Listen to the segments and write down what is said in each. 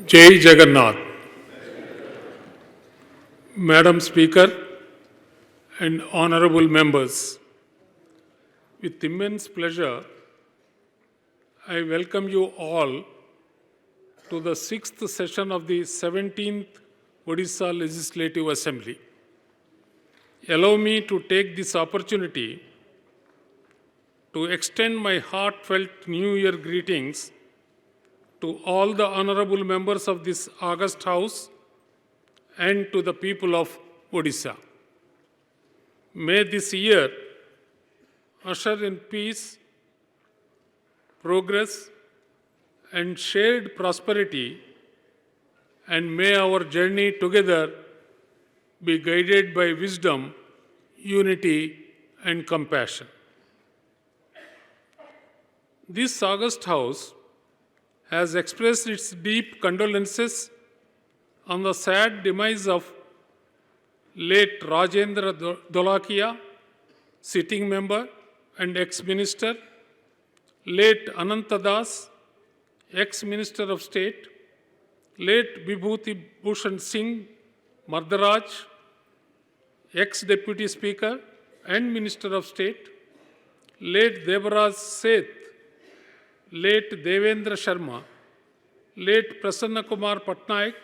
Jai Jagannath. Madam Speaker and honorable members, with immense pleasure, I welcome you all to the 6th session of the 17th Odisha Legislative Assembly. Allow me to take this opportunity to extend my heartfelt New Year greetings to all the honorable members of this august House and to the people of Odisha. May this year usher in peace, progress, and shared prosperity, and may our journey together be guided by wisdom, unity, and compassion. This august House has expressed its deep condolences on the sad demise of late Rajendra Dolakia, sitting member and ex-minister, late Ananta Das, ex-minister of state, late Vibhuti Bhushan Singh Mardaraj, ex-deputy speaker and minister of state, late Devaraj Seth, late Devendra Sharma, late Prasanna Kumar Patnaik,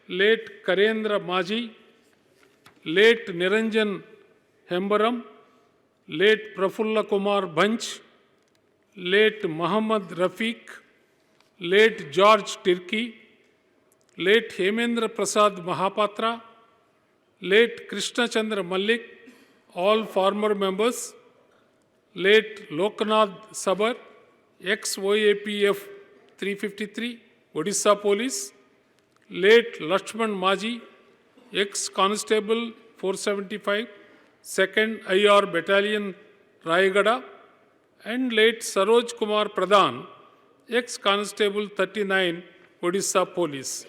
late Karendra Maji, late Niranjan Hembaram, late Prafulla Kumar Banch, late Muhammad Rafiq, late George Tirki, late Hemendra Prasad Mahapatra, late Krishna Chandra Malik, all former members, late Loknath Sabar, ex-OAPF 353, Odisha Police, late Lakshman Maji, ex-Constable 475, 2nd IR Battalion, Rayagada, and late Saroj Kumar Pradhan, ex-Constable 39, Odisha Police.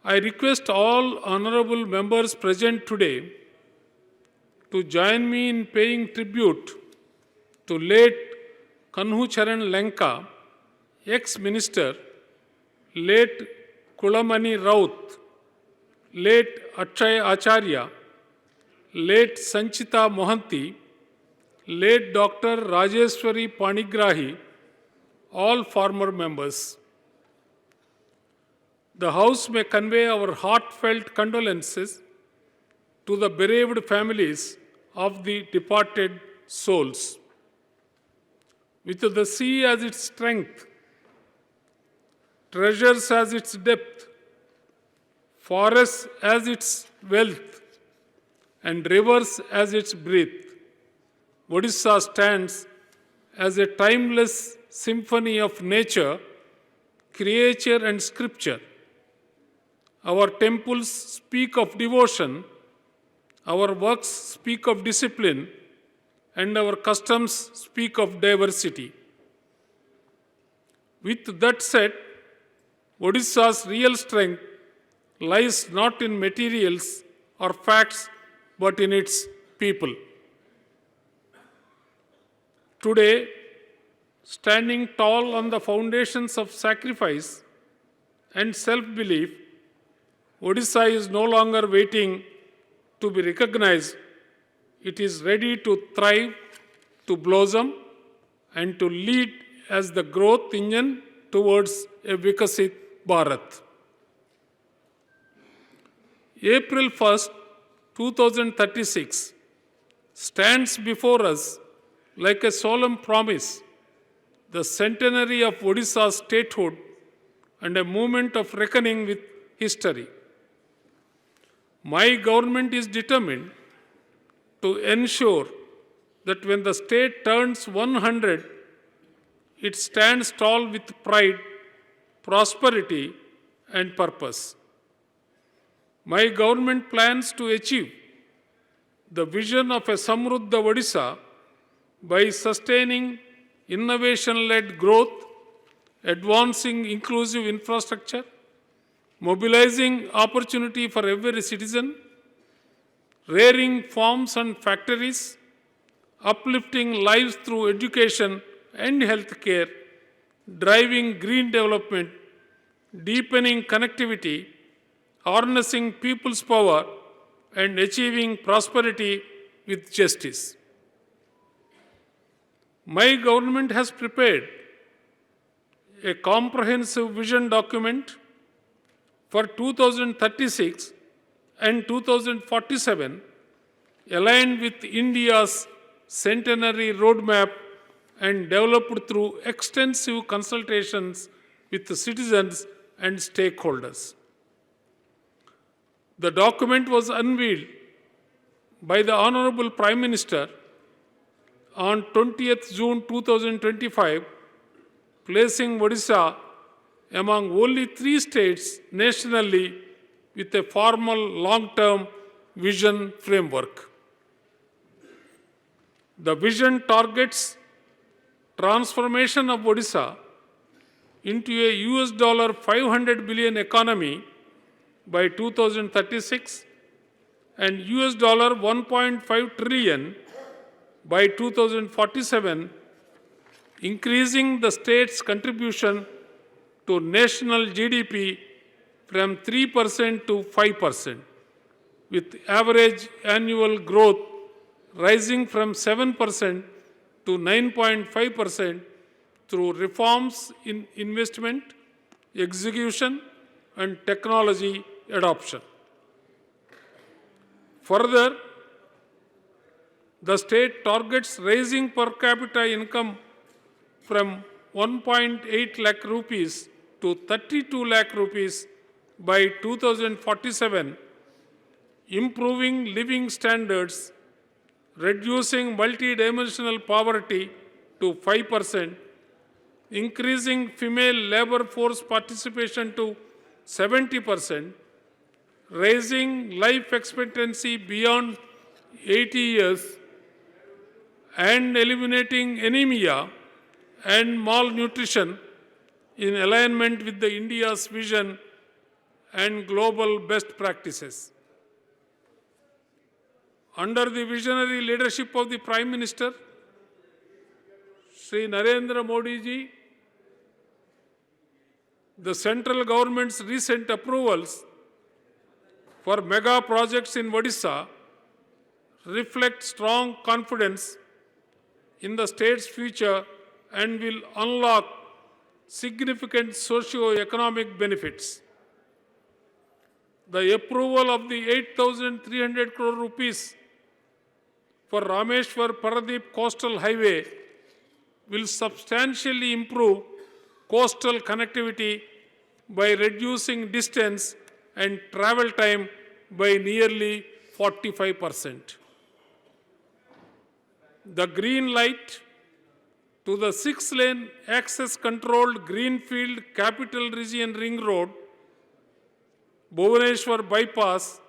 I request all honorable members present today to join me in paying tribute to late Kanhu Charan Lenka, ex-minister, late Kulamani Raut, late Akshay Acharya, late Sanchita Mohanty, late Dr. Rajeshwari Panigrahi, all former members. The House may convey our heartfelt condolences to the bereaved families of the departed souls. With the sea as its strength, treasures as its depth, forests as its wealth, and rivers as its breadth, Odisha stands as a timeless symphony of nature, creature, and scripture. Our temples speak of devotion, our works speak of discipline, and our customs speak of diversity. With that said, Odisha's real strength lies not in materials or facts, but in its people. Today, standing tall on the foundations of sacrifice and self-belief, Odisha is no longer waiting to be recognized. It is ready to thrive, to blossom, and to lead as the growth engine towards a Vikasit Bharat. April 1st, 2036 stands before us like a solemn promise, the centenary of Odisha's statehood and a moment of reckoning with history. My government is determined to ensure that when the state turns 100, it stands tall with pride, prosperity, and purpose. My government plans to achieve the vision of a Samruddha Odisha by sustaining innovation-led growth, advancing inclusive infrastructure, mobilizing opportunity for every citizen, rearing farms and factories, uplifting lives through education and healthcare, driving green development, deepening connectivity, harnessing people's power, and achieving prosperity with justice. My government has prepared a comprehensive vision document for 2036 and 2047 aligned with India's centenary roadmap and developed through extensive consultations with the citizens and stakeholders. The document was unveiled by the Honorable Prime Minister on 20th June 2025, placing Odisha among only 3 states nationally with a formal long-term vision framework. The vision targets transformation of Odisha into a $500 billion economy by 2036 and $1.5 trillion by 2047, increasing the state's contribution to national GDP from 3% to 5%, with average annual growth rising from 7% to 9.5% through reforms in investment, execution, and technology adoption. Further, the state targets raising per capita income from 1.8 lakh rupees to 32 lakh rupees by 2047, improving living standards, reducing multidimensional poverty to 5%, increasing female labor force participation to 70%, raising life expectancy beyond 80 years, and eliminating anemia and malnutrition in alignment with the India's vision and global best practices. Under the visionary leadership of the Prime Minister, Sri Narendra Modi ji, the central government's recent approvals for mega projects in Odisha reflect strong confidence in the state's future and will unlock significant socio-economic benefits. The approval of the 8,300 crore rupees for Rameshwar-Paradip Coastal Highway will substantially improve coastal connectivity by reducing distance and travel time by nearly 45%. The green light to the 6-lane access-controlled Greenfield Capital Region Ring Road, Bhubaneswar Bypass,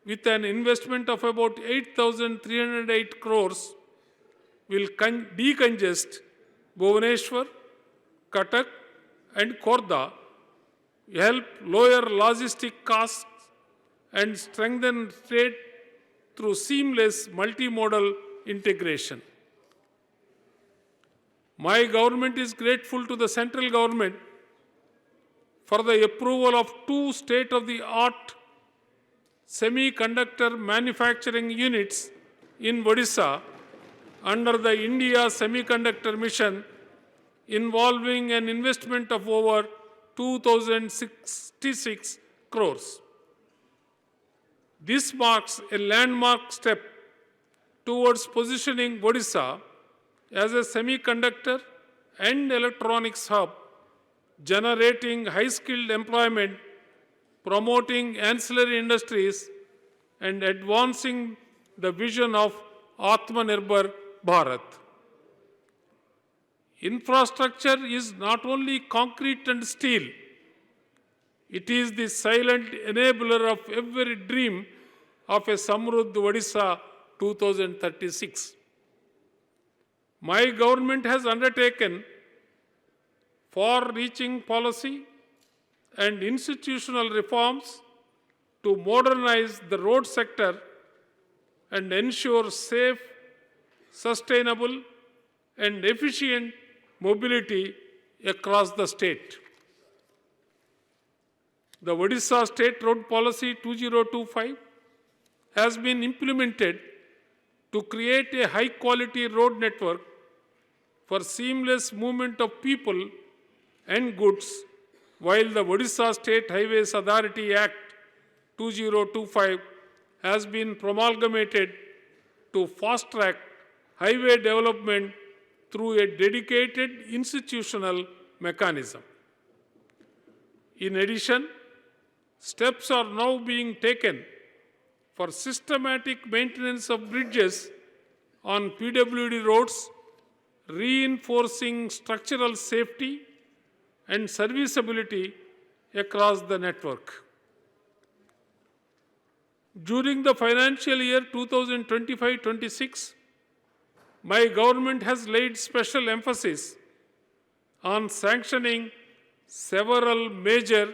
with an investment of about 8,308 crores, will decongest Bhubaneswar, Cuttack, and Khordha, help lower logistic costs, and strengthen trade through seamless multimodal integration. My government is grateful to the central government for the approval of 2 state-of-the-art semiconductor manufacturing units in Odisha under the India Semiconductor Mission, involving an investment of over 2,066 crores. This marks a landmark step towards positioning Odisha as a semiconductor and electronics hub, generating high-skilled employment, promoting ancillary industries, and advancing the vision of Atmanirbhar Bharat. Infrastructure is not only concrete and steel, it is the silent enabler of every dream of a Samruddh Odisha 2036. My government has undertaken far-reaching policy and institutional reforms to modernize the road sector and ensure safe, sustainable, and efficient mobility across the state. The Odisha State Road Policy 2025 has been implemented to create a high-quality road network for seamless movement of people and goods, while the Odisha State Highways Authority Act 2025 has been promulgated to fast-track highway development through a dedicated institutional mechanism. In addition, steps are now being taken for systematic maintenance of bridges on PWD roads, reinforcing structural safety and serviceability across the network. During the financial year 2025-26, my government has laid special emphasis on sanctioning several major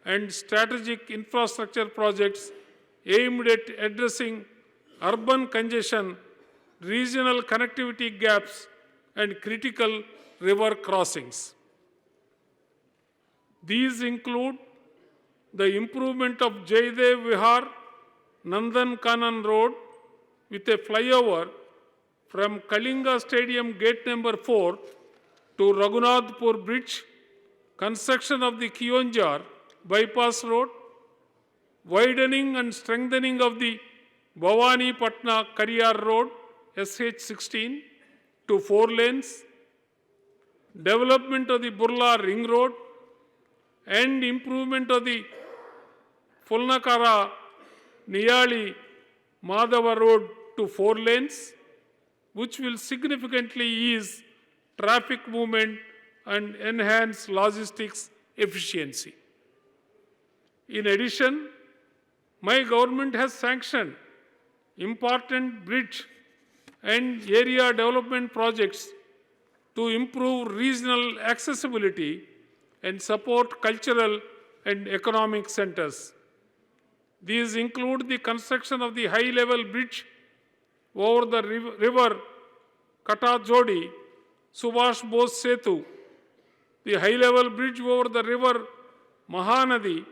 and strategic infrastructure projects aimed at addressing urban congestion, regional connectivity gaps, and critical river crossings. These include the improvement of Jaidev Vihar Nandan Kanan Road with a flyover from Kalinga Stadium Gate number 4 to Raghunathpur Bridge, construction of the Kionjar Bypass Road, widening and strengthening of the Bhavani Patna Kariyar Road SH16 to 4 lanes, development of the Burla Ring Road, and improvement of the Fulnakara Niyali Madhava Road to 4 lanes, which will significantly ease traffic movement and enhance logistics efficiency. In addition, my government has sanctioned important bridge and area development projects to improve regional accessibility and support cultural and economic centers. These include the construction of the high-level bridge over the river Katajodi, Subhash Bose Setu, the high-level bridge over the river Mahanadi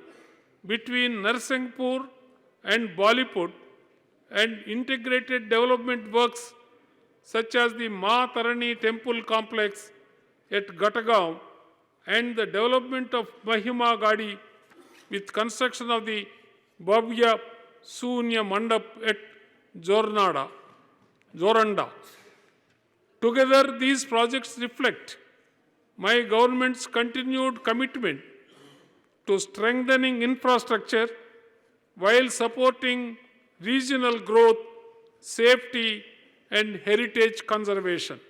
between Narsinghpur and Bollywood, and integrated development works such as the Ma Tarani Temple Complex at Gatagaon and the development of Mahima Gadi with construction of the Bhavya Sunya Mandap at Joranda. Together, these projects reflect my government's continued commitment to strengthening infrastructure while supporting regional growth, safety, and heritage conservation.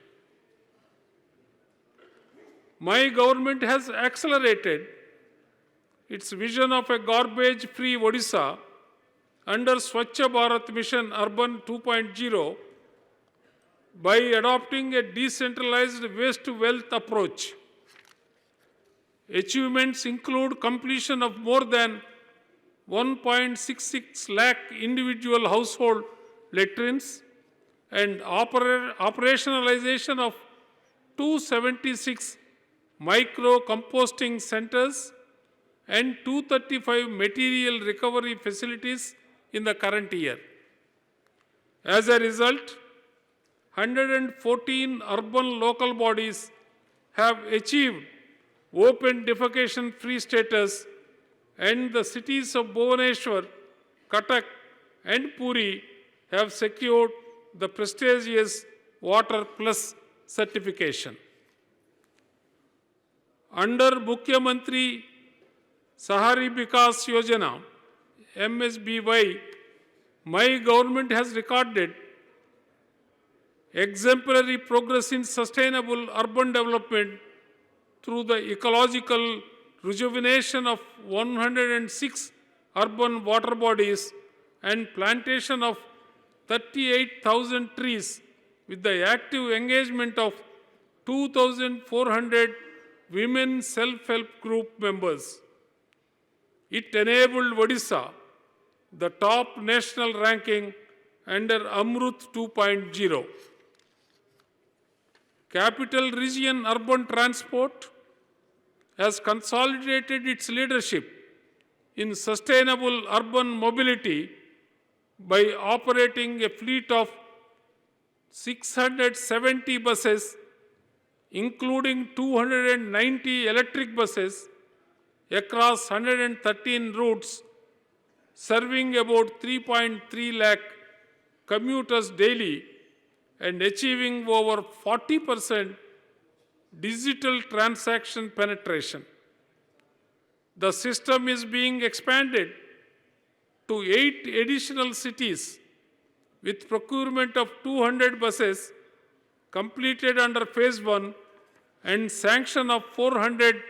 My government has accelerated its vision of a garbage-free Odisha under Swachh Bharat Mission Urban 2.0 by adopting a decentralized waste-to-wealth approach. Achievements include completion of more than 1.66 lakh individual household latrines and operationalization of 276 micro-composting centers and 235 material recovery facilities in the current year. As a result, 114 urban local bodies have achieved open defecation-free status, and the cities of Bhubaneswar, Cuttack, and Puri have secured the prestigious Water Plus certification. Under Mukhyamantri Sahari Vikas Yojana, MSBY, my government has recorded exemplary progress in sustainable urban development through the ecological rejuvenation of 106 urban water bodies and plantation of 38,000 trees with the active engagement of 2,400 women self-help group members. It enabled Odisha the top national ranking under Amrut 2.0. Capital Region Urban Transport has consolidated its leadership in sustainable urban mobility by operating a fleet of 670 buses, including 290 electric buses across 113 routes, serving about 3.3 lakh commuters daily and achieving over 40% digital transaction penetration. The system is being expanded to 8 additional cities with procurement of 200 buses completed under phase 1 and sanction of 400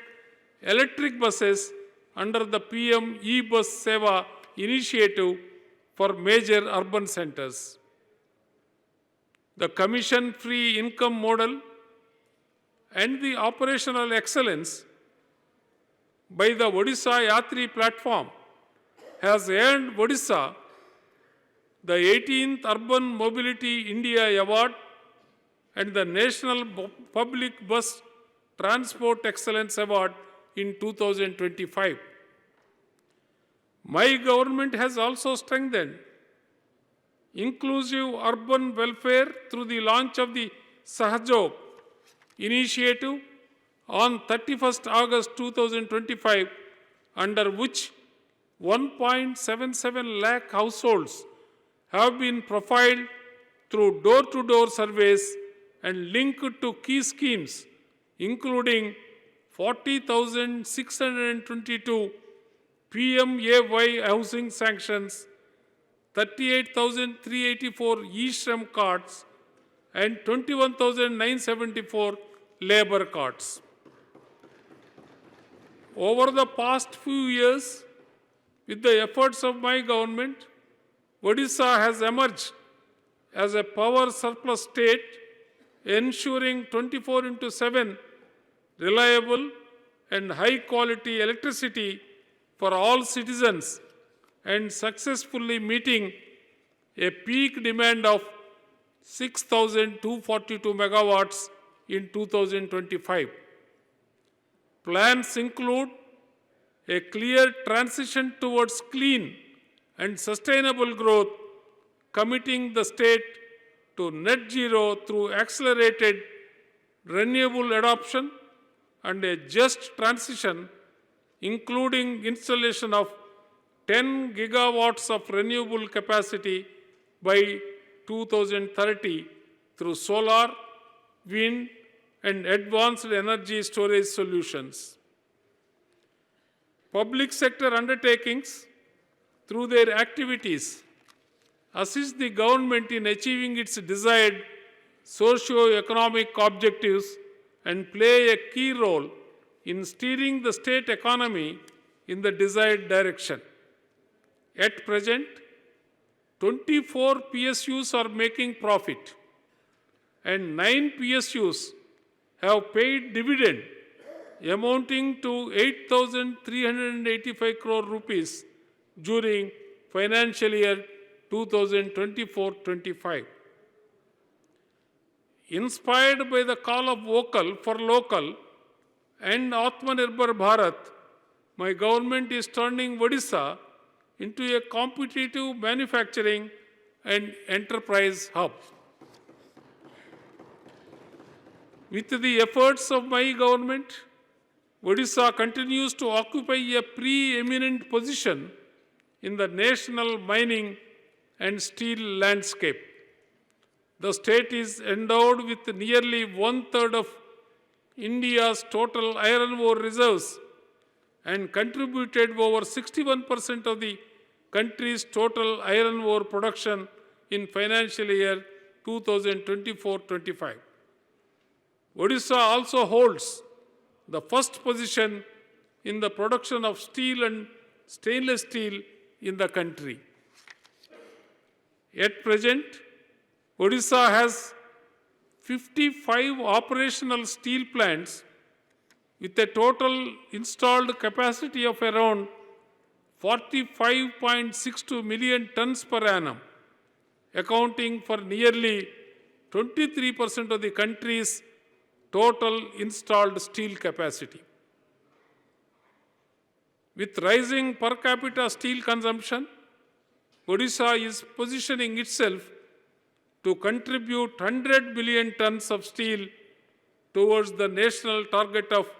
electric buses under the PM e-Bus Seva initiative for major urban centers. The commission-free income model and the operational excellence by the Odisha Yatri platform has earned Odisha the 18th Urban Mobility India Award and the National Public Bus Transport Excellence Award in 2025. My government has also strengthened inclusive urban welfare through the launch of the Sahajog initiative on 31st August 2025, under which 1.77 lakh households have been profiled through door-to-door surveys and linked to key schemes, including 40,622 PMAY housing sanctions, 38,384 e-Shram cards, and 21,974 labor cards. Over the past few years, with the efforts of my government, Odisha has emerged as a power surplus state, ensuring 24/7 reliable and high-quality electricity for all citizens and successfully meeting a peak demand of 6,242 megawatts in 2025. Plans include a clear transition towards clean and sustainable growth, committing the state to net zero through accelerated renewable adoption and a just transition, including installation of 10 gigawatts of renewable capacity by 2030 through solar, wind, and advanced energy storage solutions. Public sector undertakings, through their activities, assist the government in achieving its desired socio-economic objectives and play a key role in steering the state economy in the desired direction. At present, 24 PSUs are making profit and 9 PSUs have paid dividend amounting to 8,385 crore rupees during financial year 2024-25. Inspired by the call of vocal for local and Atmanirbhar Bharat, my government is turning Odisha into a competitive manufacturing and enterprise hub. With the efforts of my government, Odisha continues to occupy a preeminent position in the national mining and steel landscape. The state is endowed with nearly one-third of India's total iron ore reserves and contributed over 61% of the country's total iron ore production in financial year 2024-25. Odisha also holds the first position in the production of steel and stainless steel in the country. At present, Odisha has 55 operational steel plants with a total installed capacity of around 45.62 million tons per annum, accounting for nearly 23% of the country's total installed steel capacity. With rising per capita steel consumption, Odisha is positioning itself to contribute 100 billion tons of steel towards the national target of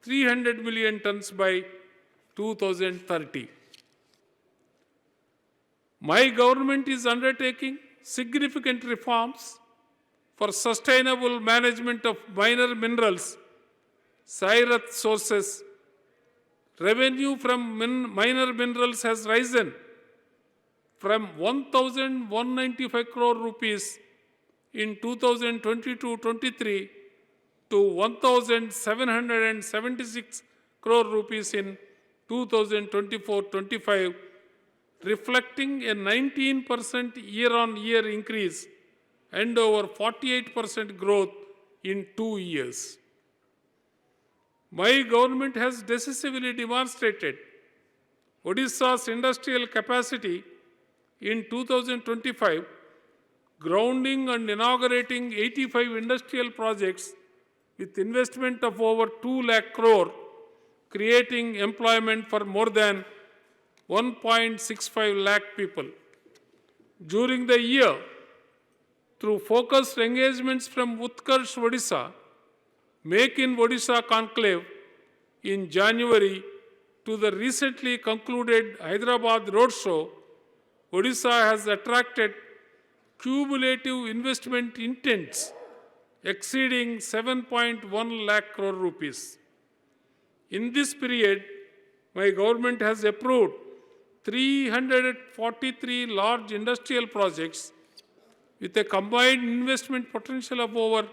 300 million tons by 2030. My government is undertaking significant reforms for sustainable management of minor minerals, Syrah sources. Revenue from minor minerals has risen from 1,195 crore rupees in 2022-23 to 1,776 crore rupees in 2024-25, reflecting a 19% year-on-year increase and over 48% growth in 2 years. My government has decisively demonstrated Odisha's industrial capacity in 2025, grounding and inaugurating 85 industrial projects with investment of over 2 lakh crore, creating employment for more than 1.65 lakh people. During the year, through focused engagements from Utkarsh Odisha, Make in Odisha conclave in January to the recently concluded Hyderabad roadshow, Odisha has attracted cumulative investment intents exceeding 7.1 lakh crore rupees. In this period, my government has approved 343 large industrial projects with a combined investment potential of over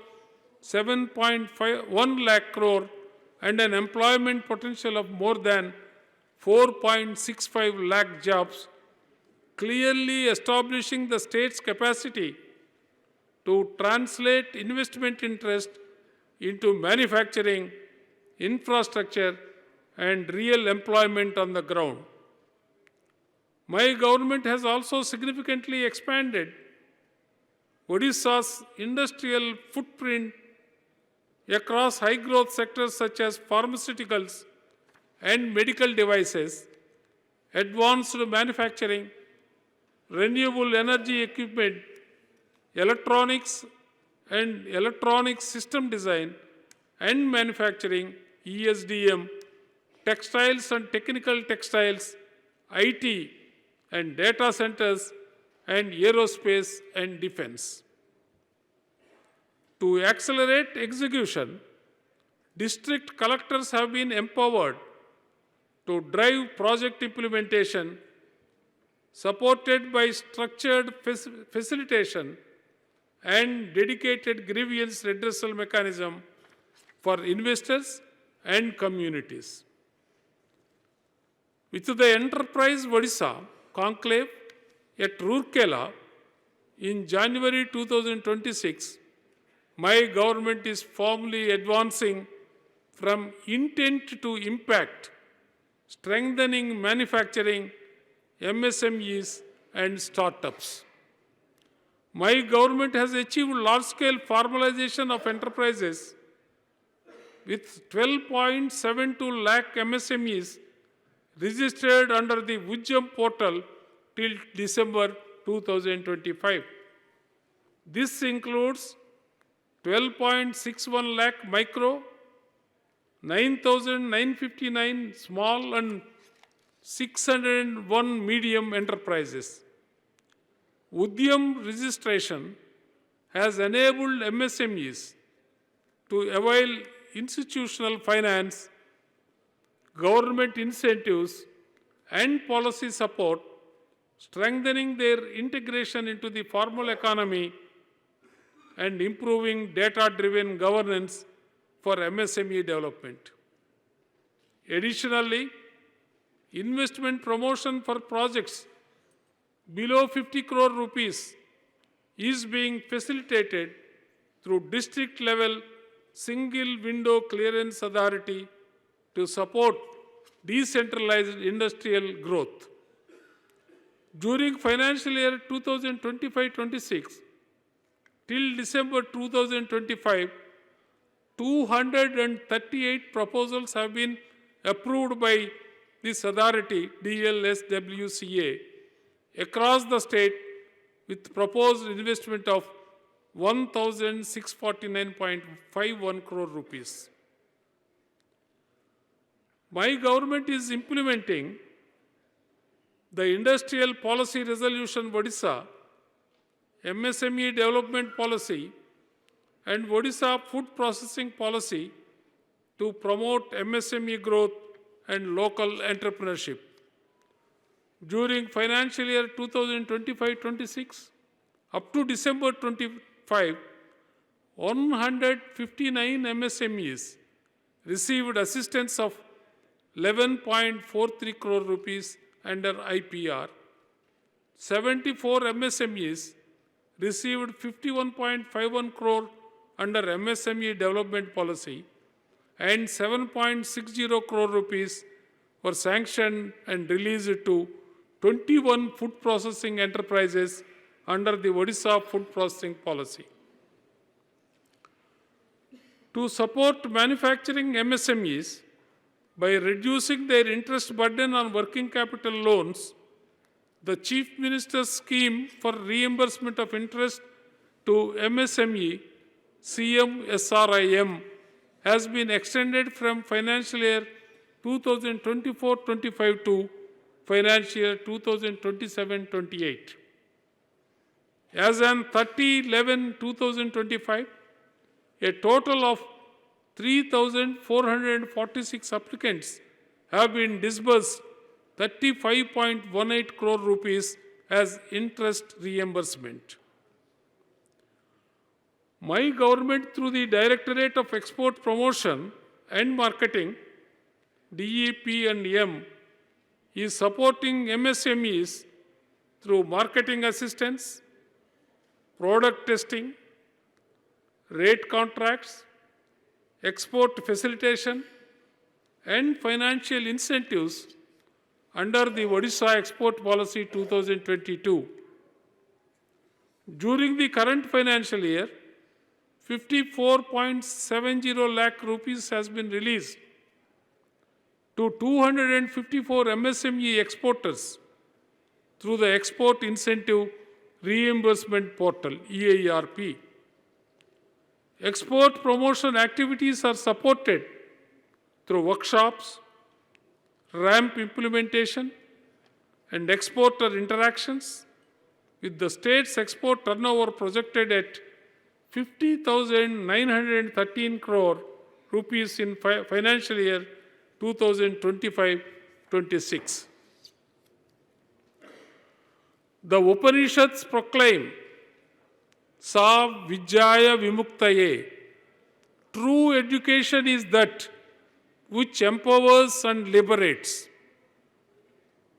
7.1 lakh crore and an employment potential of more than 4.65 lakh jobs, clearly establishing the state's capacity to translate investment interest into manufacturing, infrastructure, and real employment on the ground. My government has also significantly expanded Odisha's industrial footprint across high-growth sectors such as pharmaceuticals and medical devices, advanced manufacturing, renewable energy equipment, electronics and electronic system design and manufacturing, ESDM, textiles and technical textiles, IT and data centers, and aerospace and defense. To accelerate execution, district collectors have been empowered to drive project implementation, supported by structured facilitation and dedicated grievance redressal mechanism for investors and communities. With the Enterprise Odisha conclave at Rourkela in January 2026, my government is firmly advancing from intent to impact, strengthening manufacturing, MSMEs, and startups. My government has achieved large-scale formalization of enterprises with 12.72 lakh MSMEs registered under the Vujjam portal till December 2025. This includes 12.61 lakh micro, 9,959 small and 601 medium enterprises. Udyam registration has enabled MSMEs to avail institutional finance, government incentives, and policy support, strengthening their integration into the formal economy and improving data-driven governance for MSME development. Additionally, investment promotion for projects below 50 crore rupees is being facilitated through district-level single window clearance authority to support decentralized industrial growth. During financial year 2025-26 till December 2025, 238 proposals have been approved by this authority, DLSWCA, across the state with proposed investment of 1,649.51 crore rupees. My government is implementing the Industrial Policy Resolution Odisha, MSME Development Policy, and Odisha Food Processing Policy to promote MSME growth and local entrepreneurship. During financial year 2025-26, up to December 25, 159 MSMEs received assistance of 11.43 crore rupees under IPR. 74 MSMEs received 51.51 crore under MSME Development Policy, and 7.60 crore rupees were sanctioned and released to 21 food processing enterprises under the Odisha Food Processing Policy. To support manufacturing MSMEs by reducing their interest burden on working capital loans, the Chief Minister's scheme for reimbursement of interest to MSME, CMSRIM, has been extended from financial year 2024-25 to financial year 2027-28. As on 30/11/2025, a total of 3,446 applicants have been disbursed 35.18 crore rupees as interest reimbursement. My government, through the Directorate of Export Promotion and Marketing, DEP&M, is supporting MSMEs through marketing assistance, product testing, rate contracts, export facilitation, and financial incentives under the Odisha Export Policy 2022. During the current financial year, 54.70 lakh rupees has been released to 254 MSME exporters through the Export Incentive Reimbursement Portal, EIRP. Export promotion activities are supported through workshops, ramp implementation, and exporter interactions, with the state's export turnover projected at 50,913 crore rupees in financial year 2025-26. The Upanishads proclaim, Sa Vijaya Vimuktaye. True education is that which empowers and liberates.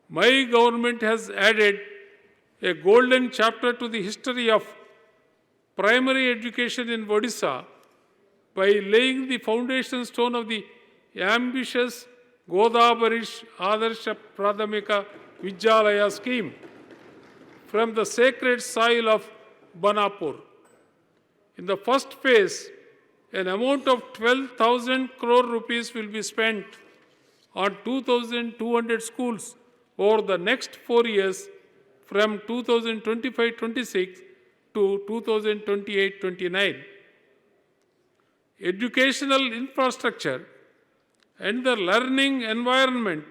My government has added a golden chapter to the history of primary education in Odisha by laying the foundation stone of the ambitious Godabarish Adarsha Pradhamika Vidyalaya scheme from the sacred soil of Banapur. In the first phase, an amount of 12,000 crore rupees will be spent on 2,200 schools over the next 4 years from 2025-26 to 2028-29. Educational infrastructure and the learning environment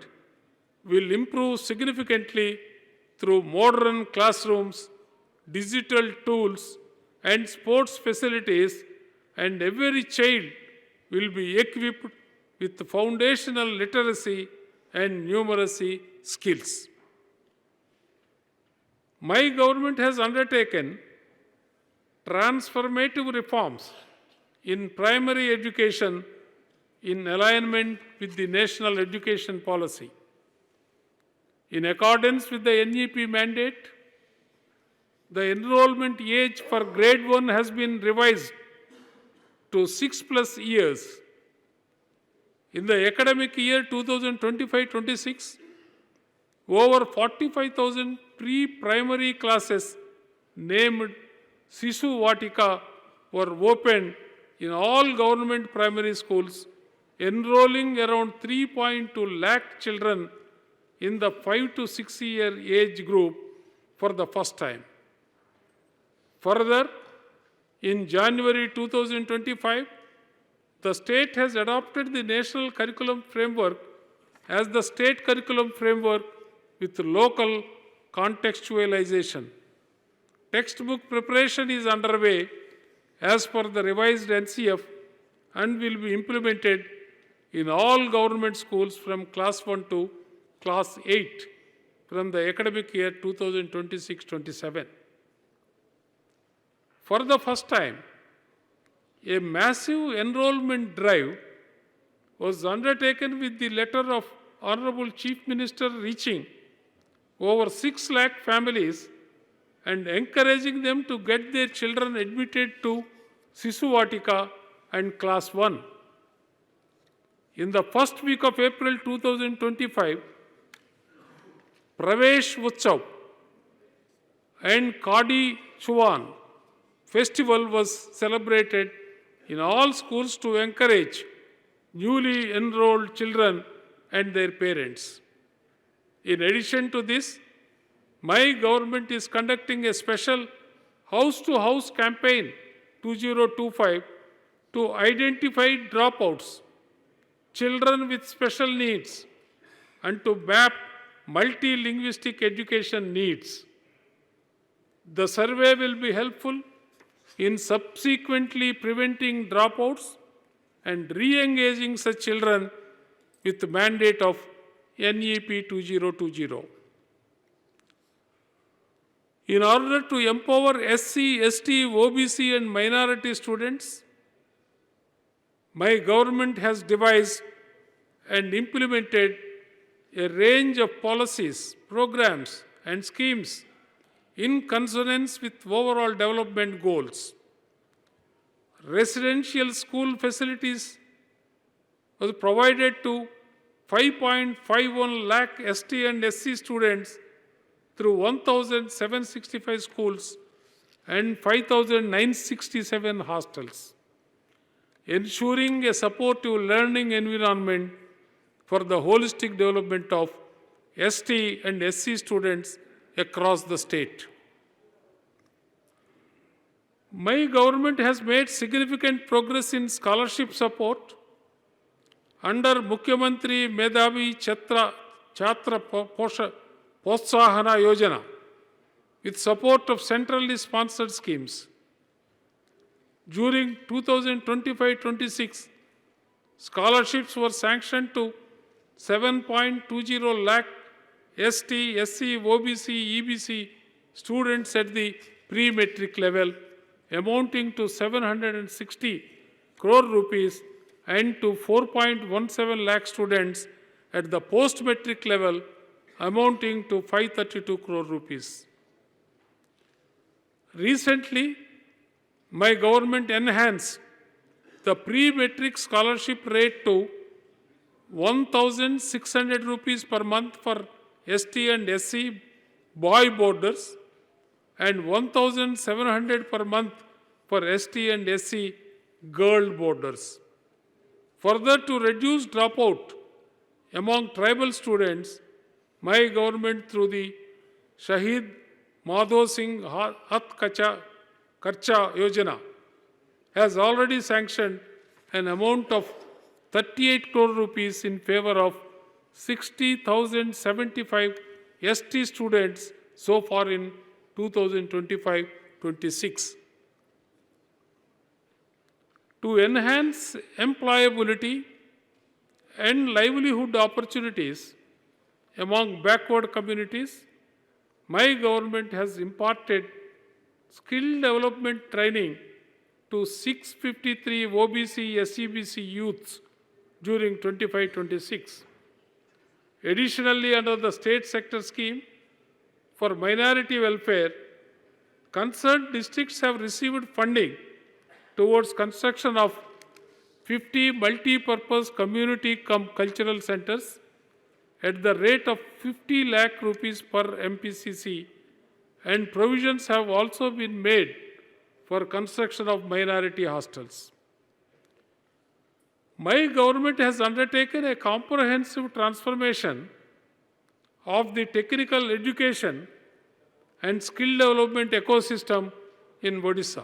will improve significantly through modern classrooms, digital tools, and sports facilities, and every child will be equipped with foundational literacy and numeracy skills. My government has undertaken transformative reforms in primary education in alignment with the National Education Policy. In accordance with the NEP mandate, the enrollment age for grade 1 has been revised to 6+ years. In the academic year 2025-26, over 45,000 pre-primary classes named Sishu Vatika were opened in all government primary schools, enrolling around 3.2 lakh children in the 5 to 6 year age group for the first time. Further, in January 2025, the state has adopted the National Curriculum Framework as the state curriculum framework with local contextualization. Textbook preparation is underway as per the revised NCF and will be implemented in all government schools from class 1 to class 8 from the academic year 2026-27. For the first time, a massive enrollment drive was undertaken with the letter of Honorable Chief Minister reaching over 6 lakh families and encouraging them to get their children admitted to Sisuvatika and Class 1. In the first week of April 2025, Pravesh Utsav and Kadi Chuvan festival was celebrated in all schools to encourage newly enrolled children and their parents. In addition to this, my government is conducting a special house-to-house campaign 2025 to identify dropouts, children with special needs, and to map multilinguistic education needs. The survey will be helpful in subsequently preventing dropouts and re-engaging such children with the mandate of NEP 2020. In order to empower SC, ST, OBC and minority students, my government has devised and implemented a range of policies, programs and schemes in consonance with overall development goals. Residential school facilities was provided to 5.51 lakh ST and SC students through 1,765 schools and 5,967 hostels, ensuring a supportive learning environment for the holistic development of ST and SC students across the state. My government has made significant progress in scholarship support under Mukhyamantri Medhavi Chhatra Protsahana Yojana with support of centrally sponsored schemes. During 2025-26, scholarships were sanctioned to 7.20 lakh ST, SC, OBC, EBC students at the pre-metric level, amounting to 760 crore rupees, and to 4.17 lakh students at the post-metric level, amounting to 532 crore rupees. Recently, my government enhanced the pre-metric scholarship rate to 1,600 rupees per month for ST and SC boy boarders and 1,700 per month for ST and SC girl boarders. Further, to reduce dropout among tribal students, my government through the Shahid Madho Singh Hat Kharcha Yojana has already sanctioned an amount of 38 crore rupees in favor of 60,075 ST students so far in 2025-26. To enhance employability and livelihood opportunities among backward communities, my government has imparted skill development training to 653 OBC, SEBC youths during 25-26. Additionally, under the state sector scheme for minority welfare, concerned districts have received funding towards construction of 50 multi-purpose community cultural centers at the rate of 50 lakh rupees per MPCC, and provisions have also been made for construction of minority hostels. My government has undertaken a comprehensive transformation of the technical education and skill development ecosystem in Odisha,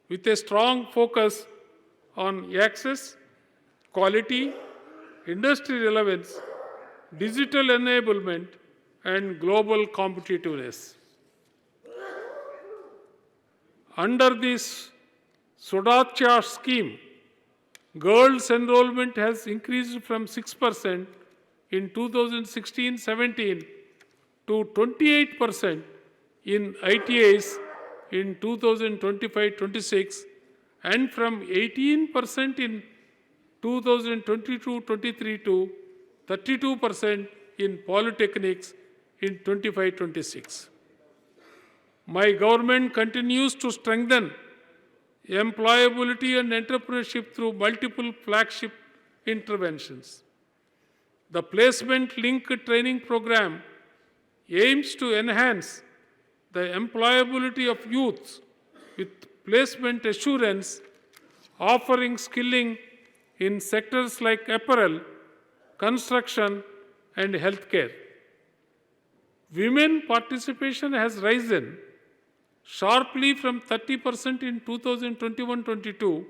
with a strong focus on access, quality, industry relevance, digital enablement, and global competitiveness. Under this Sudacha scheme, girls' enrollment has increased from 6% in 2016-17 to 28% in ITIs in 2025-26 and from 18% in 2022-23 to 32% in polytechnics in 25-26. My government continues to strengthen employability and entrepreneurship through multiple flagship interventions. The Placement Link Training Program aims to enhance the employability of youth with placement assurance, offering skilling in sectors like apparel, construction, and healthcare. Women participation has risen sharply from 30% in 2021-22 to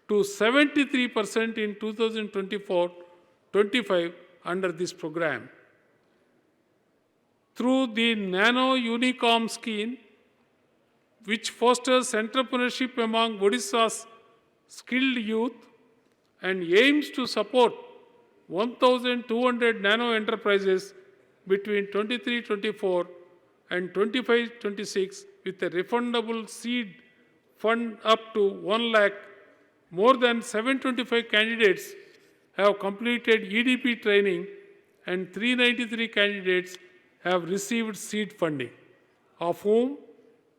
73% in 2024-25 under this program. Through the Nano Unicom scheme, which fosters entrepreneurship among Odisha's skilled youth and aims to support 1,200 nano enterprises between 23-24 and 25-26 with a refundable seed fund up to 1 lakh, more than 725 candidates have completed EDP training and 393 candidates have received seed funding, of whom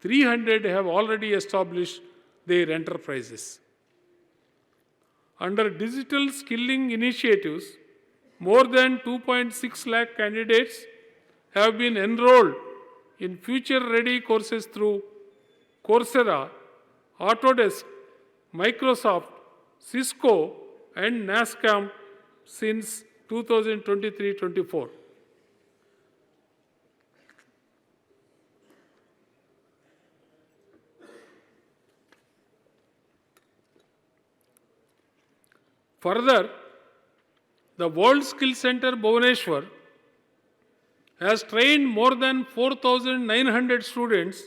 300 have already established their enterprises. Under digital skilling initiatives, more than 2.6 lakh candidates have been enrolled in future-ready courses through Coursera, Autodesk, Microsoft, Cisco, and NASCAM since 2023-24. Further, the World Skill Center Bhubaneswar has trained more than 4,900 students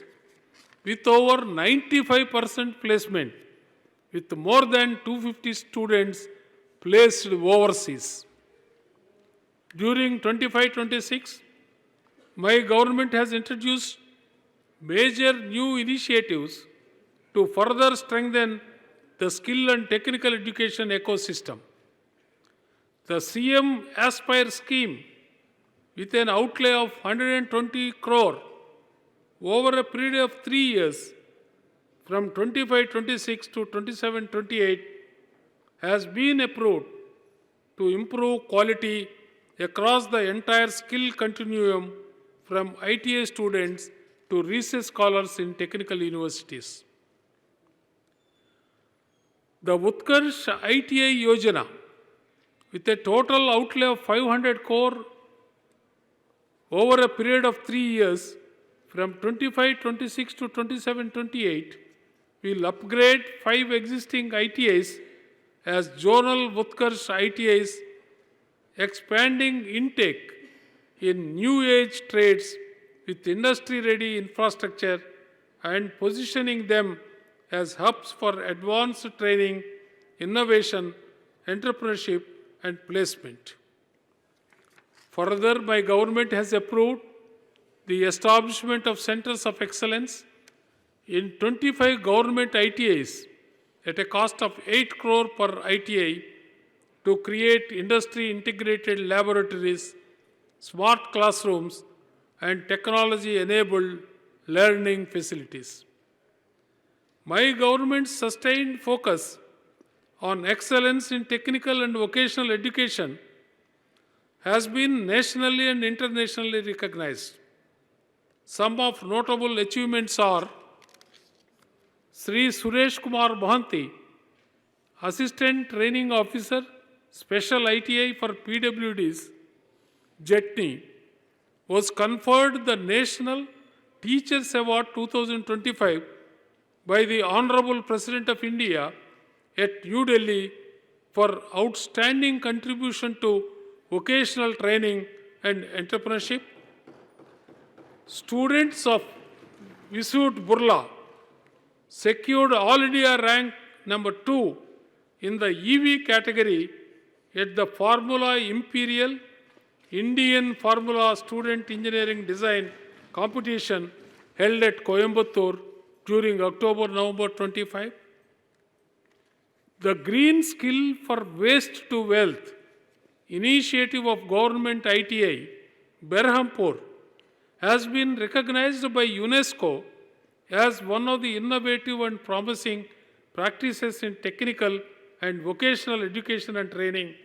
with over 95% placement, with more than 250 students placed overseas. During 25-26, my government has introduced major new initiatives to further strengthen the skill and technical education ecosystem. The CM Aspire scheme, with an outlay of 120 crore over a period of 3 years, from 25-26 to 27-28, has been approved to improve quality across the entire skill continuum from ITA students to research scholars in technical universities. The Utkarsh ITI Yojana, with a total outlay of 500 crore over a period of 3 years, from 25-26 to 27-28, will upgrade 5 existing ITIs as zonal Utkarsh ITIs, expanding intake in new age trades with industry-ready infrastructure and positioning them as hubs for advanced training, innovation, entrepreneurship, and placement. Further, my government has approved the establishment of centers of excellence in 25 government ITIs at a cost of 8 crore per ITI to create industry-integrated laboratories, smart classrooms, and technology-enabled learning facilities. My government's sustained focus on excellence in technical and vocational education has been nationally and internationally recognized. Some of notable achievements are Sri Suresh Kumar Mohanty, Assistant Training Officer, Special ITI for PWDs, Jetni, was conferred the National Teachers Award 2025 by the Honorable President of India at New Delhi for outstanding contribution to vocational training and entrepreneurship. Students of Visud Burla secured All India rank number 2 in the EV category at the Formula Imperial Indian Formula Student Engineering Design competition held at Coimbatore during October-November 25. The Green Skill for Waste to Wealth initiative of Government ITI, Berhampur, has been recognized by UNESCO as one of the innovative and promising practices in technical and vocational education and training.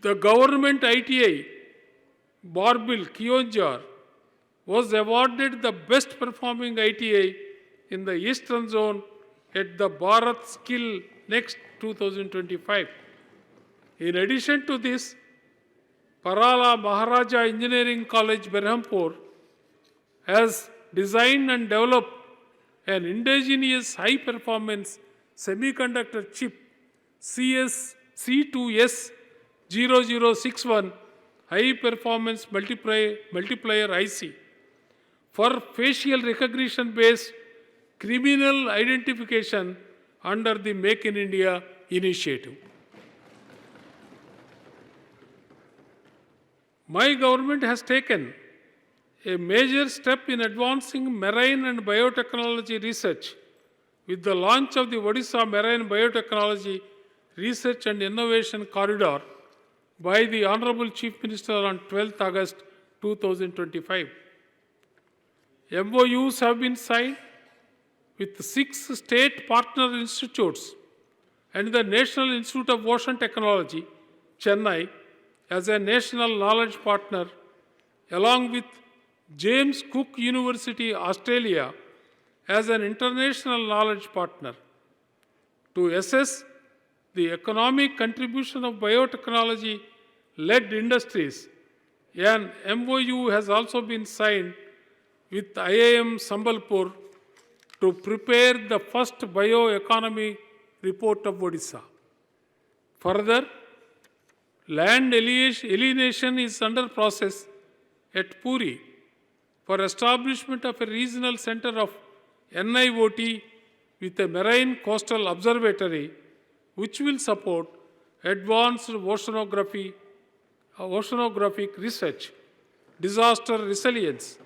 The Government ITI, Barbil, Kionjar, was awarded the best performing ITI in the Eastern Zone at the Bharat Skill Next 2025. In addition to this, Parala Maharaja Engineering College, Berhampur, has designed and developed an indigenous high-performance semiconductor chip C2S0061 high-performance multiplier IC for facial recognition-based criminal identification under the Make in India initiative. My government has taken a major step in advancing marine and biotechnology research with the launch of the Odisha Marine Biotechnology Research and Innovation Corridor by the Honorable Chief Minister on 12th August 2025. MOUs have been signed with 6 state partner institutes and the National Institute of Ocean Technology, Chennai, as a national knowledge partner, along with James Cook University, Australia, as an international knowledge partner. To assess the economic contribution of biotechnology-led industries, an MOU has also been signed with IIM Sambalpur to prepare the first bioeconomy report of Odisha. Further, land alienation is under process at Puri for establishment of a regional center of NIOT with a marine coastal observatory which will support advanced oceanographic research, disaster resilience,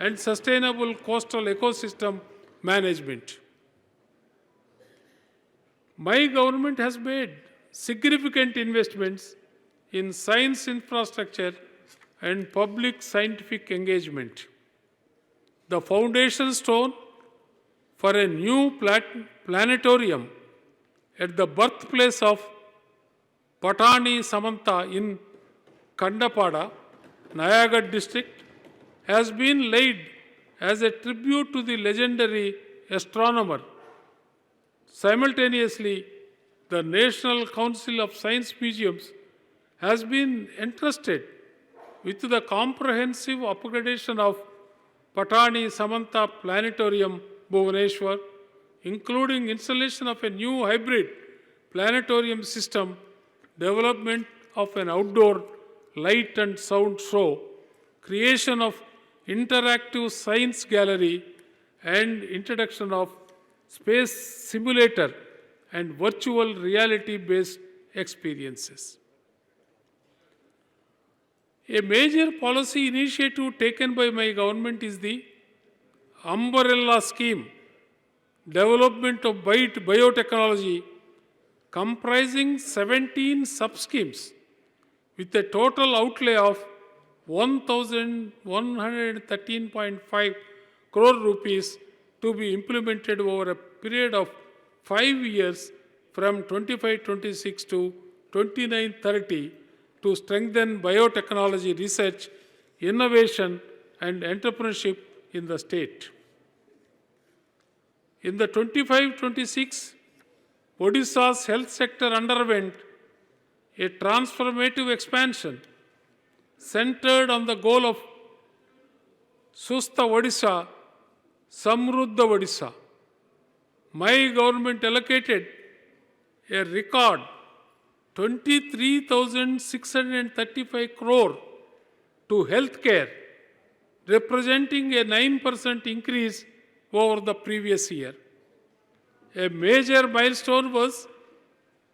and sustainable coastal ecosystem management. My government has made significant investments in science infrastructure and public scientific engagement. The foundation stone for a new planetarium at the birthplace of Patani Samanta in Kandapada, Nayagarh district, has been laid as a tribute to the legendary astronomer. Simultaneously, the National Council of Science Museums has been entrusted with the comprehensive upgradation of Patani Samanta Planetarium, Bhubaneswar, including installation of a new hybrid planetarium system, development of an outdoor light and sound show, creation of interactive science gallery, and introduction of space simulator and virtual reality-based experiences. A major policy initiative taken by my government is the Umbrella Scheme, development of biotechnology, comprising 17 sub-schemes with a total outlay of 1,113.5 crore rupees to be implemented over a period of 5 years from 25-26 to 29-30 to strengthen biotechnology research, innovation, and entrepreneurship in the state. In the 25-26, Odisha's health sector underwent a transformative expansion centered on the goal of Sustha Odisha, Samruddha Odisha. My government allocated a record 23,635 crore to healthcare, representing a 9% increase over the previous year. A major milestone was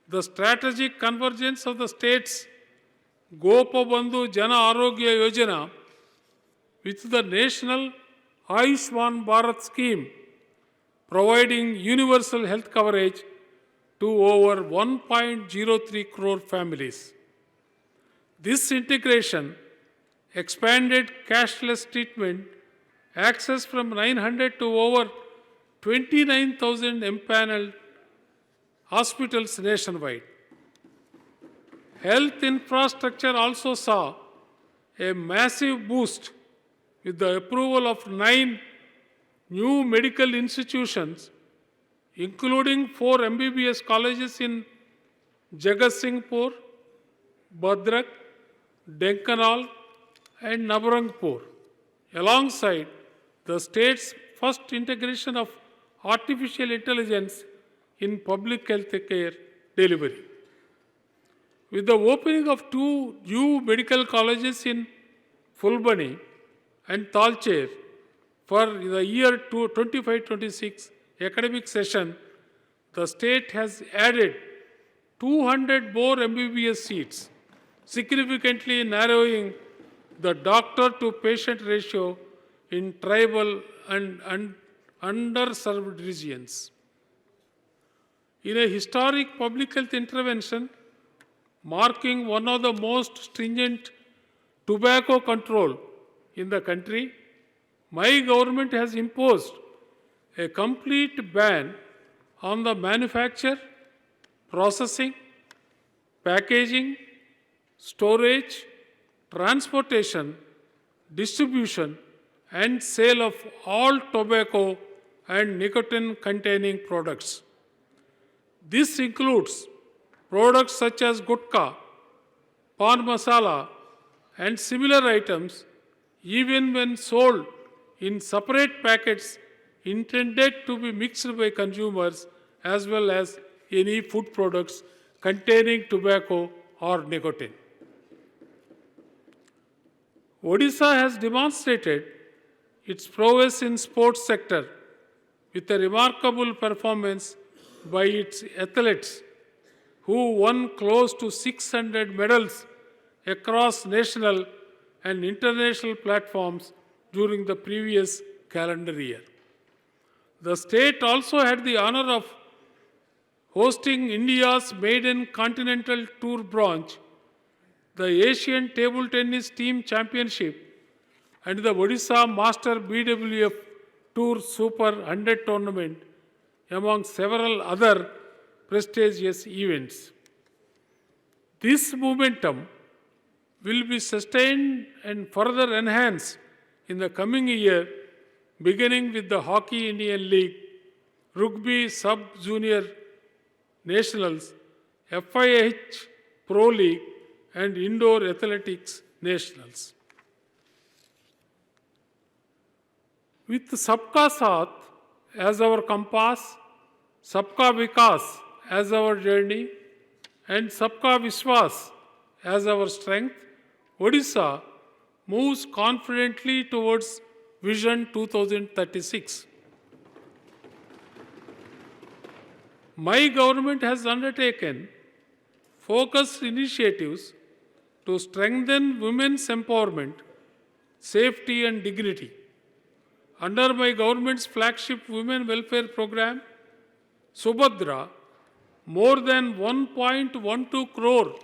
the strategic convergence of the states Gopabandhu Jana Arogya Yojana with the national Ayushman Bharat scheme, providing universal health coverage to over 1.03 crore families. This integration expanded cashless treatment access from 900 to over 29,000 empaneled hospitals nationwide. Health infrastructure also saw a massive boost with the approval of 9 new medical institutions, including 4 MBBS colleges in Jagatsinghpur, Bhadrak, Denkanal, and Nabarangpur, alongside the state's first integration of artificial intelligence in public health care delivery. With the opening of 2 new medical colleges in Fulbani and Talcher for the year 25-26 academic session, the state has added 200 more MBBS seats, significantly narrowing the doctor-to-patient ratio in tribal and underserved regions. In a historic public health intervention marking one of the most stringent tobacco control in the country, my government has imposed a complete ban on the manufacture, processing, packaging, storage, transportation, distribution, and sale of all tobacco and nicotine-containing products. This includes products such as gutka, pan masala, and similar items, even when sold in separate packets intended to be mixed by consumers, as well as any food products containing tobacco or nicotine. Odisha has demonstrated its prowess in sports sector with a remarkable performance by its athletes who won close to 600 medals across national and international platforms during the previous calendar year. The state also had the honor of hosting India's maiden continental tour branch, the Asian Table Tennis Team Championship, and the Odisha Master BWF Tour Super 100 tournament, among several other prestigious events. This momentum will be sustained and further enhanced in the coming year, beginning with the Hockey Indian League, Rugby Sub-Junior Nationals, FIH Pro League, and Indoor Athletics Nationals. With Sabka Saath as our compass, Sabka Vikas as our journey, and Sabka Vishwas as our strength, Odisha moves confidently towards Vision 2036. My government has undertaken focused initiatives to strengthen women's empowerment, safety, and dignity. Under my government's flagship women welfare program, Subhadra, more than 1.12 crore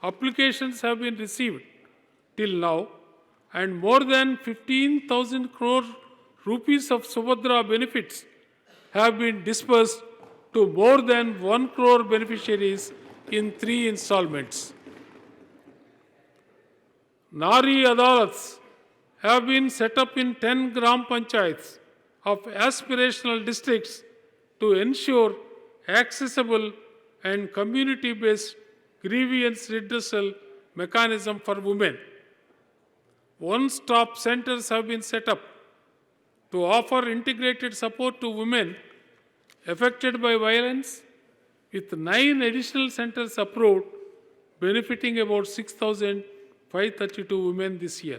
applications have been received till now, and more than 15,000 crore rupees of Subhadra benefits have been disbursed to more than 1 crore beneficiaries in 3 installments. Nari Adalats have been set up in 10 Gram Panchayats of aspirational districts to ensure accessible and community-based grievance redressal mechanism for women. One-stop centers have been set up to offer integrated support to women affected by violence, with 9 additional centers approved, benefiting about 6,532 women this year.